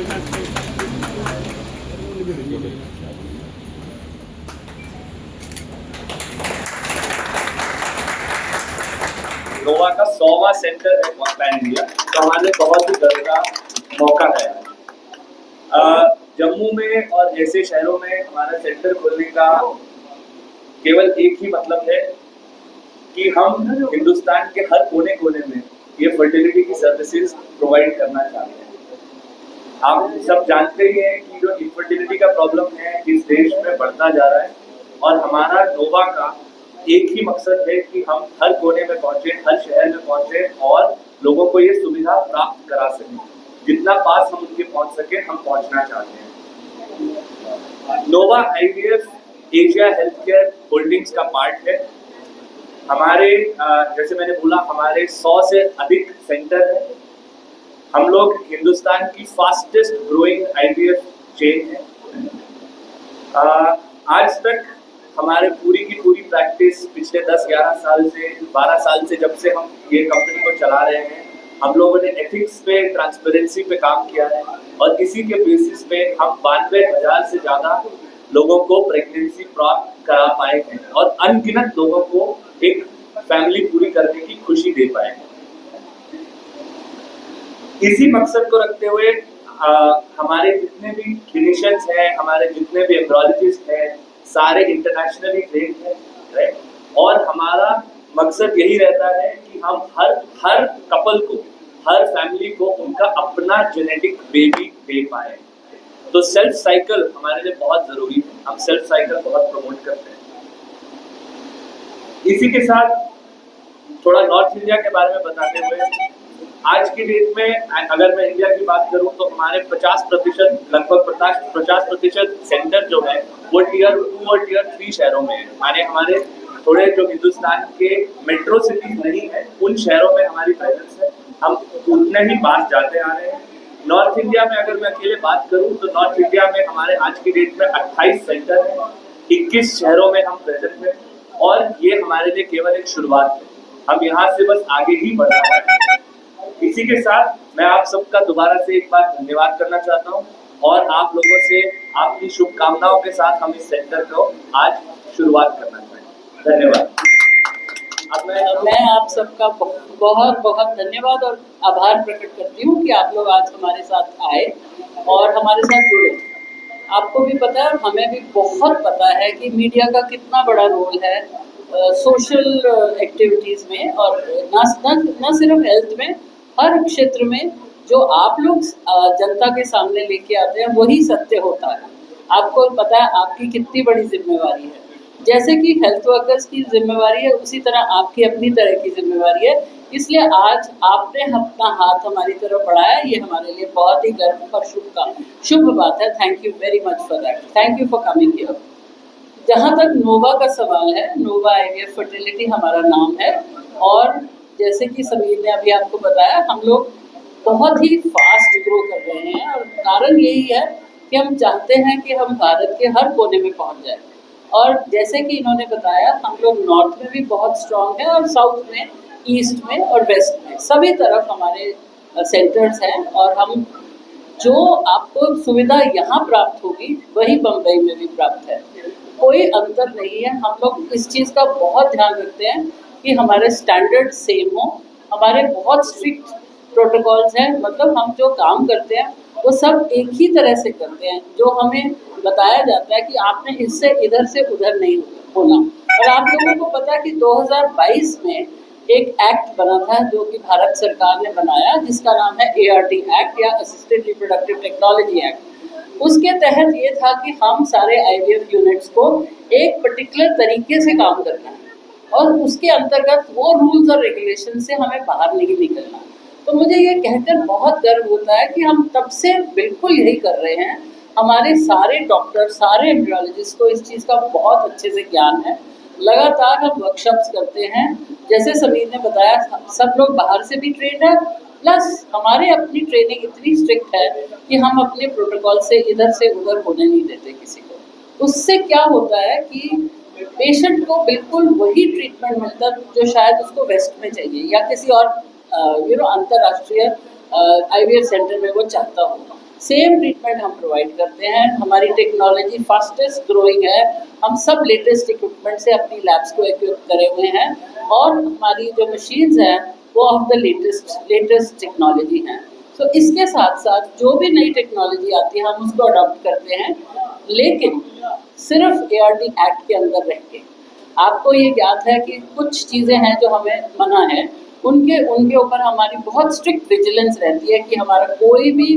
नोवा का 100वां सेंटर है pan India, तो हमारे लिए बहुत ही गर्व का मौका है। जम्मू में और ऐसे शहरों में हमारा सेंटर खोलने का केवल एक ही मतलब है कि हम हिंदुस्तान के हर कोने कोने में ये फर्टिलिटी की सर्विसेज प्रोवाइड करना चाहते हैं। आप सब जानते ही हैं कि जो इनफर्टिलिटी का प्रॉब्लम है इस देश में बढ़ता जा रहा है, और हमारा नोवा का एक ही मकसद है कि हम हर कोने में पहुंचे, हर शहर में पहुंचे और लोगों को ये सुविधा प्राप्त करा सकें। जितना पास हम उनके पहुंच सके हम पहुंचना चाहते हैं। Nova IVF Asia health care holdings का पार्ट है। हमारे जैसे मैंने बोला, हमारे 100 से अधिक सेंटर है। हम लोग हिंदुस्तान की फास्टेस्ट ग्रोइंग आईवीएफ चेन है। आज तक हमारे पूरी की पूरी प्रैक्टिस पिछले 10-11 साल से 12 साल से जब से हम ये कंपनी को चला रहे हैं, हम लोगों ने एथिक्स पे, ट्रांसपेरेंसी पे काम किया है, और इसी के बेसिस पे हम 92,000 से ज़्यादा लोगों को प्रेगनेंसी प्राप्त करा पाए हैं और अनगिनत लोगों को एक फैमिली पूरी करने की खुशी दे पाए हैं। इसी मकसद को रखते हुए हमारे जितने भी क्लिनिशियंस हैं, हमारे जितने भी एम्ब्रियोलॉजिस्ट हैं, सारे इंटरनेशनली ट्रेंड हैं, राइट। और हमारा मकसद यही रहता है कि हम हर कपल को, हर फैमिली को उनका अपना जेनेटिक बेबी दे पाए। तो सेल्फ साइकिल हमारे लिए बहुत जरूरी है। हम सेल्फ साइकिल बहुत प्रमोट करते हैं। इसी के साथ थोड़ा नॉर्थ इंडिया के बारे में बताते हुए, आज की डेट में अगर मैं इंडिया की बात करूं तो हमारे 50%, लगभग 50% सेंटर जो है वो टियर 2 और टियर 3 शहरों में है। हमारे थोड़े जो हिंदुस्तान के मेट्रो सिटीज नहीं है, उन शहरों में हमारी प्रेजेंस है। हम उतने ही पास जाते आ रहे हैं। नॉर्थ इंडिया में अगर मैं अकेले बात करूं तो नॉर्थ इंडिया में हमारे आज की डेट में 28 सेंटर है, 21 शहरों में हम प्रेजेंट हैं, और ये हमारे लिए केवल एक शुरुआत है। हम यहाँ से बस आगे ही बढ़ रहे हैं। इसी के साथ मैं आप सबका दोबारा से एक बार धन्यवाद करना चाहता हूँ, और आप लोगों से आपकी शुभकामनाओं के साथ हम इस सेंटर को आज शुरुआत करना चाहते हैं। धन्यवाद। अब मैं आप सबका बहुत बहुत धन्यवाद और आभार प्रकट करती हूँ कि आप लोग आज हमारे साथ आए और हमारे साथ जुड़े। आपको भी पता है, हमें भी बहुत पता है कि मीडिया का कितना बड़ा रोल है सोशल एक्टिविटीज़ में, और न सिर्फ हेल्थ में, हर क्षेत्र में जो आप लोग जनता के सामने लेके आते हैं वही सत्य होता है। आपको पता है आपकी कितनी बड़ी जिम्मेवारी है। जैसे कि हेल्थ वर्कर्स की जिम्मेवारी है, उसी तरह आपकी अपनी तरह की जिम्मेवारी है। इसलिए आज आपने अपना हाथ हमारी तरफ बढ़ाया, ये हमारे लिए बहुत ही गर्व और शुभ बात है। Thank you very much for that. Thank you for coming here. जहाँ तक नोवा का सवाल है, नोवा आईवीएफ फर्टिलिटी हमारा नाम है, और जैसे कि समीर ने अभी आपको बताया, हम लोग बहुत ही फास्ट ग्रो कर रहे हैं, और कारण यही है कि हम चाहते हैं कि हम भारत के हर कोने में पहुंच जाए। और जैसे कि इन्होंने बताया, हम लोग नॉर्थ में भी बहुत स्ट्रांग हैं, और साउथ में, ईस्ट में और वेस्ट में, सभी तरफ हमारे सेंटर्स हैं। और हम जो आपको सुविधा यहाँ प्राप्त होगी वही बम्बई में भी प्राप्त है, कोई अंतर नहीं है। हम लोग इस चीज़ का बहुत ध्यान रखते हैं कि हमारे स्टैंडर्ड सेम हो। हमारे बहुत स्ट्रिक्ट प्रोटोकॉल्स हैं, मतलब हम जो काम करते हैं वो सब एक ही तरह से करते हैं। जो हमें बताया जाता है कि आपने इससे इधर से उधर नहीं होना। और आप लोगों को पता है कि 2022 में एक एक्ट बना था जो कि भारत सरकार ने बनाया, जिसका नाम है ART एक्ट या असिस्टेड रिप्रोडक्टिव टेक्नोलॉजी एक्ट। उसके तहत ये था कि हम सारे IVF यूनिट्स को एक पर्टिकुलर तरीके से काम करना है, और उसके अंतर्गत वो रूल्स और रेगुलेशन से हमें बाहर नहीं निकलना। तो मुझे ये कहकर बहुत गर्व होता है कि हम तब से बिल्कुल यही कर रहे हैं। हमारे सारे डॉक्टर, सारे एम्ब्रियोलॉजिस्ट को इस चीज़ का बहुत अच्छे से ज्ञान है। लगातार हम वर्कशॉप्स करते हैं, जैसे समीर ने बताया, सब लोग बाहर से भी ट्रेंड है, प्लस हमारे अपनी ट्रेनिंग इतनी स्ट्रिक्ट है कि हम अपने प्रोटोकॉल से इधर से उधर होने नहीं देते किसी को। उससे क्या होता है कि पेशेंट को बिल्कुल वही ट्रीटमेंट मिलता जो शायद उसको वेस्ट में चाहिए या किसी और अंतर्राष्ट्रीय IVF सेंटर में वो चाहता हो। सेम ट्रीटमेंट हम प्रोवाइड करते हैं। हमारी टेक्नोलॉजी फास्टेस्ट ग्रोइंग है, हम सब लेटेस्ट इक्विपमेंट से अपनी लैब्स को इक्विप करे हुए हैं और हमारी जो मशीन्स हैं वो ऑफ द लेटेस्ट टेक्नोलॉजी हैं। तो इसके साथ साथ जो भी नई टेक्नोलॉजी आती है हम उसको अडॉप्ट करते हैं, लेकिन सिर्फ ART एक्ट के अंदर रह के। आपको ये ज्ञात है कि कुछ चीज़ें हैं जो हमें मना है, उनके उनके ऊपर हमारी बहुत स्ट्रिक्ट विजिलेंस रहती है कि हमारा कोई भी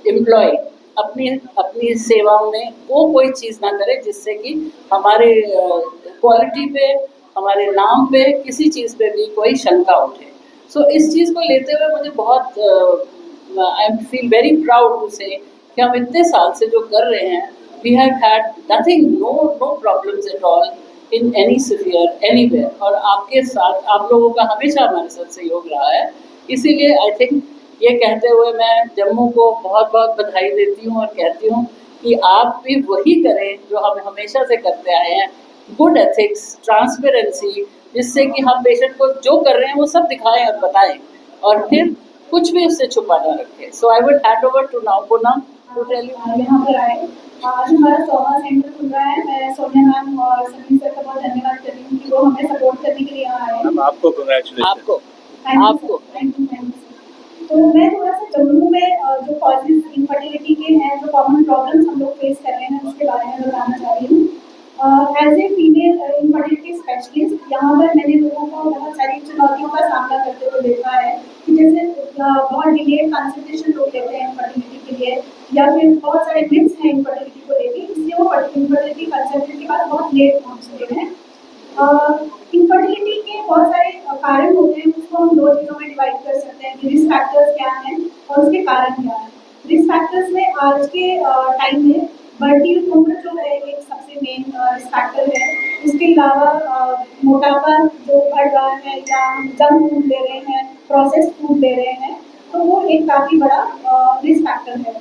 एम्प्लॉय अपनी अपनी सेवाओं में वो कोई चीज़ ना करे जिससे कि हमारे क्वालिटी पे, हमारे नाम पे, किसी चीज़ पे भी कोई शंका उठे। सो इस चीज़ को लेते हुए मुझे बहुत I feel very proud to say कि हम इतने साल से जो कर रहे हैं, we have had nothing, no problems at all in any sphere anywhere. और आपके साथ, आप लोगों का हमेशा हमारे साथ सहयोग रहा है। इसीलिए आई थिंक ये कहते हुए मैं जम्मू को बहुत बहुत बधाई देती हूँ और कहती हूँ कि आप भी वही करें जो हम हमेशा से करते आए हैं, गुड एथिक्स, ट्रांसपेरेंसी, जिससे कि हम पेशेंट को जो कर रहे हैं वो सब दिखाएं और बताएं और फिर कुछ भी उससे छुपा ना रखें। So I would hand over to now Poonam to tell you. यहाँ पर आए, आज हमारा 100वां सेंटर खुल रहा है। मैं सोनिया मैम और समीर सर का बहुत धन्यवाद करती हूँ कि वो हमें सपोर्ट करने के लिए यहाँ आए हैं। आपको कांग्रेचुलेशन। आपको थैंक यू। तो मैं थोड़ा सा जम्मू में जो कॉजेज इनफर्टिलिटी के हैं, जो कॉमन प्रॉब्लम्स हम लोग फेस कर रहे हैं, उसके बारे में बताना चाह रही हूँ। As a female infertility specialist यहाँ पर मैंने लोगों को बहुत सारी चुनौतियों का सामना करते हुए देखा है कि जैसे बहुत डिलेड कंसल्टेशन लोग लेते हैं इनफर्टिलिटी के लिए, या फिर बहुत सारे मिथ्स हैं इनफर्टिलिटी को लेकर, इसलिए वो इनफर्टिलिटी कंसल्टेंट के पास बहुत लेट पहुँचते हैं। इनफर्टिलिटी के बहुत सारे कारण होते हैं, उसको हम दो चीज़ों में डिवाइड कर सकते हैं कि रिस्क फैक्टर्स क्या हैं और उसके कारण क्या हैं। रिस्क फैक्टर्स में आज के टाइम में बढ़ती हुई उम्र जो है एक सबसे मेन रिस्क फैक्टर है। उसके अलावा मोटापा जो बढ़ रहा है, या हम जंक फूड ले रहे हैं, प्रोसेस्ड फूड ले रहे हैं, तो वो एक काफ़ी बड़ा रिस्क फैक्टर है।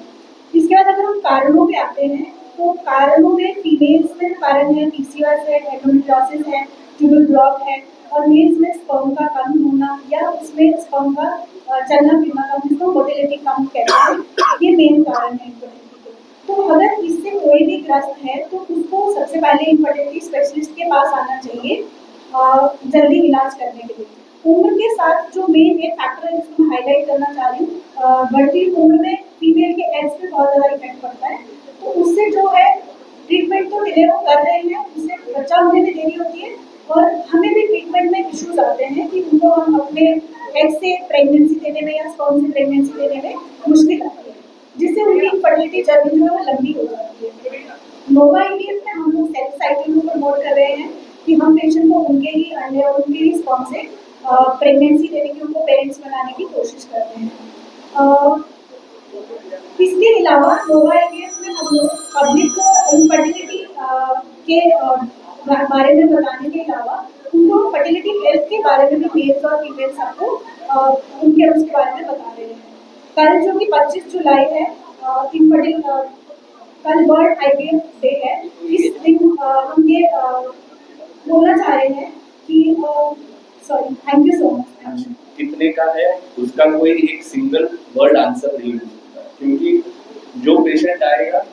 इसके बाद अगर हम कारणों पे आते हैं, तो कारणों में फीमेल्स में कारण है PCOS है, एंडोमेट्रियोसिस है, ट्यूबल ब्लॉक है, और मेल्स में स्पर्म का कम होना या उसमें स्पर्म का चलना फिरना कम, जिसको मोटिलिटी कम कहते हैं, ये मेन कारण है इनफर्टिलिटी के। तो अगर इससे कोई भी ग्रस्त है तो उसको सबसे पहले इनफर्टिलिटी स्पेशलिस्ट के पास आना चाहिए जल्दी इलाज करने के लिए। उम्र के साथ जो मेन एक फैक्टर है जिसको मैं हाईलाइट करना चाह रही हूँ, बढ़ती उम्र में फीमेल के एग्स पे बहुत ज़्यादा इफेक्ट पड़ता है। तो उससे जो है ट्रीटमेंट तो डिले वो कर रहे हैं, उससे बच्चा होने में देरी होती है, और हमें भी ट्रीटमेंट में इश्यूज आते हैं कि उनको हम अपने एग से प्रेगनेंसी देने में या स्पर्म से प्रेगनेंसी देने में मुश्किल आती है, जिससे उनकी फर्टिलिटी जर्नी जो है वो लंबी हो जाती है। नोवा IVF में हम लोग सेल्फ साइकिल को प्रमोट कर रहे हैं कि हम पेशेंट को उनके ही अंडे और उनके ही स्पर्म से प्रेगनेंसी देने की, उनको पेरेंट्स बनाने की कोशिश करते हैं। इसके अलावा नोवा IVF में हम लोग पब्लिक को इनफर्टिलिटी के बारे में बताने के अलावा उनको फर्टिलिटी हेल्थ के बारे में भी मेल्स और फीमेल्स सबको उनके उसके बारे में बता रहे हैं। कल जो कि 25 जुलाई है, कल वर्ल्ड IVF डे है। इस दिन हम ये बोलना चाह रहे हैं कि sorry, thank you so much. कितने का है उसका कोई एक सिंगल वर्ड आंसर नहीं हो सकता, क्योंकि जो पेशेंट आएगा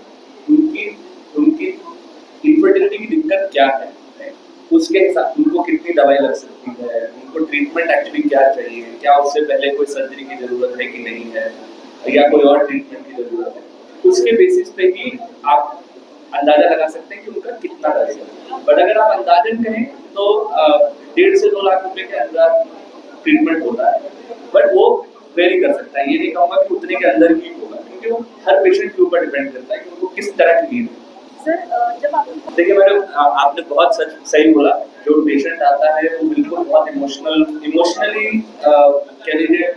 उनकी उनकी इनफर्टिलिटी की दिक्कत क्या है, उसके साथ उनको कितनी दवाई लग सकती है, उनको ट्रीटमेंट एक्चुअली क्या चाहिए, क्या उससे पहले कोई सर्जरी की जरूरत है कि नहीं है, या कोई और ट्रीटमेंट की जरूरत है, उसके बेसिस पे ही आप अंदाजा लगा सकते हैं कि उनका कितना खर्च है। बट अगर आप अंदाजन कहें तो 1.5 से 2 लाख रुपए के अंदर ट्रीटमेंट होता है, बट वो वेरी कर सकता है। ये नहीं कहूँगा कि उतने के अंदर ही होगा, क्योंकि वो हर पेशेंट के ऊपर डिपेंड करता है कि उनको किस तरह की नीड है। जब आप देखिए मैडम, आपने बहुत सही बोला। जो पेशेंट आता है वो बिल्कुल बहुत इमोशनली कह लीजिए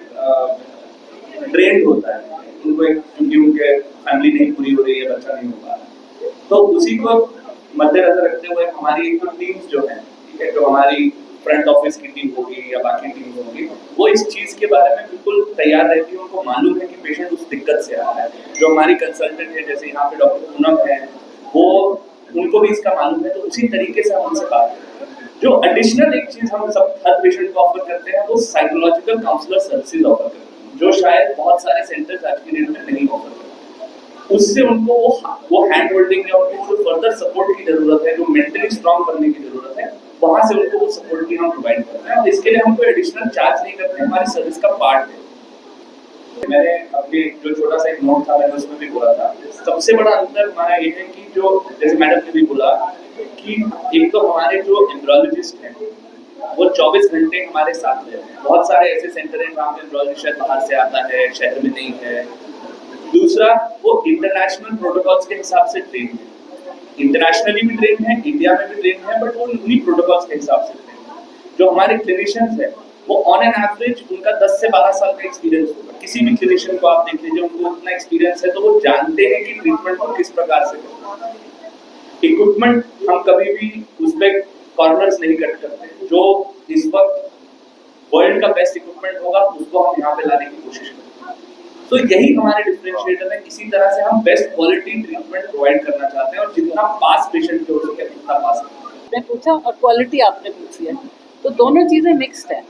ड्रेन्ड होता है। उनको क्योंकि उनके फैमिली नहीं पूरी हो रही है, बच्चा नहीं हो पा रहा, तो उसी को मद्देनजर रखते हुए हमारी टीम्स जो है, ठीक है, जो हमारी फ्रंट ऑफिस की टीम होगी या बाकी टीम होगी, वो इस चीज के बारे में बिल्कुल तैयार रहती है। उनको मालूम है कि पेशेंट उस दिक्कत से आ रहा है। जो हमारी कंसल्टेंट है, जैसे यहाँ पे डॉक्टर पूनम है, वो उनको भी इसका मालूम है, तो उसी तरीके से हम उनसे बात करते हैं। जो एडिशनल एक चीज हम सब हर पेशेंट को ऑफर करते हैं, वो साइकोलॉजिकल काउंसलर सर्विसेज ऑफर करते हैं, जो शायद बहुत सारे सेंटर्स आज की डेट में नहीं ऑफर करते। उससे उनको वो हैंड होल्डिंग या उनको जो फर्दर सपोर्ट की जरूरत है, जो मेंटली स्ट्रांग करने की जरूरत है, वहां से उनको वो सपोर्ट की हम प्रोवाइड करते हैं। और इसके लिए हम कोई एडिशनल चार्ज नहीं करते, हमारी सर्विस का पार्ट है। मैंने अपने जो छोटा सा एक नोट था मैंने उसमें भी बोला था, सबसे बड़ा अंतर हमारा ये है कि जो जैसे मैडम ने भी बोला कि एक तो हमारे जो एम्ब्रियोलॉजिस्ट हैं वो 24 घंटे हमारे साथ रहते हैं। बहुत सारे ऐसे सेंटर हैं जहाँ पे एम्ब्रियोलॉजिस्ट शायद बाहर से आता है, शहर में नहीं है। दूसरा, वो इंटरनेशनल प्रोटोकॉल्स के हिसाब से ट्रेन है, इंटरनेशनली भी ट्रेन है, इंडिया में भी ट्रेन है, बट वो उन्हीं प्रोटोकॉल्स के हिसाब से ट्रेन है। जो हमारे क्लिनिशियंस है वो ऑन एन एवरेज उनका 10 से 12 साल का एक्सपीरियंस होगा। किसी भी क्लिनिशियन को आप देख लीजिए, उनको उतना एक्सपीरियंस है तो वो जानते हैं कि ट्रीटमेंट को किस प्रकार से करना है। इक्विपमेंट हम कभी भी उस पर कॉर्नर्स नहीं कट करते। जो इस वक्त वर्ल्ड का बेस्ट इक्विपमेंट होगा उसको हम यहाँ पे लाने की कोशिश करते हैं। तो यही हमारे डिफरेंशिएटर है। इसी तरह से हम बेस्ट क्वालिटी ट्रीटमेंट प्रोवाइड करना चाहते हैं और जितना पास पेशेंट हो सके उतना पास करना। आपने पूछा और क्वालिटी आपने पूछी है, तो दोनों चीज़ें मिक्स्ड है।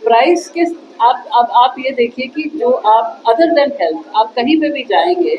प्राइस के आप ये देखिए कि जो आप अदर देन हेल्थ आप कहीं पे भी जाएंगे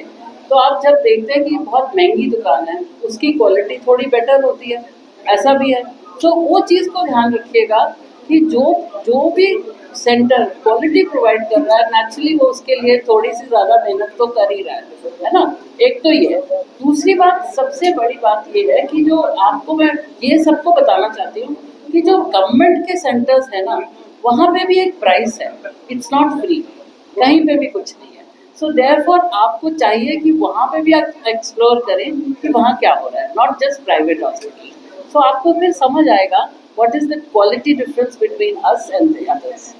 तो आप जब देखते हैं कि बहुत महंगी दुकान है उसकी क्वालिटी थोड़ी बेटर होती है, ऐसा भी है। तो वो चीज़ को ध्यान रखिएगा कि जो भी सेंटर क्वालिटी प्रोवाइड कर रहा है नेचुरली वो उसके लिए थोड़ी सी ज़्यादा मेहनत तो कर ही रहा है ना। एक तो ये। दूसरी बात, सबसे बड़ी बात ये है कि जो आपको मैं ये सबको बताना चाहती हूँ कि जो गवर्नमेंट के सेंटर्स है ना वहाँ पे भी एक प्राइस है, इट्स नॉट फ्री, कहीं पे भी कुछ नहीं है। सो देयरफॉर आपको चाहिए कि वहाँ पे भी आप एक्सप्लोर करें कि वहाँ क्या हो रहा है, नॉट जस्ट प्राइवेट हॉस्पिटल। सो आपको फिर समझ आएगा what is the quality difference between us and the others.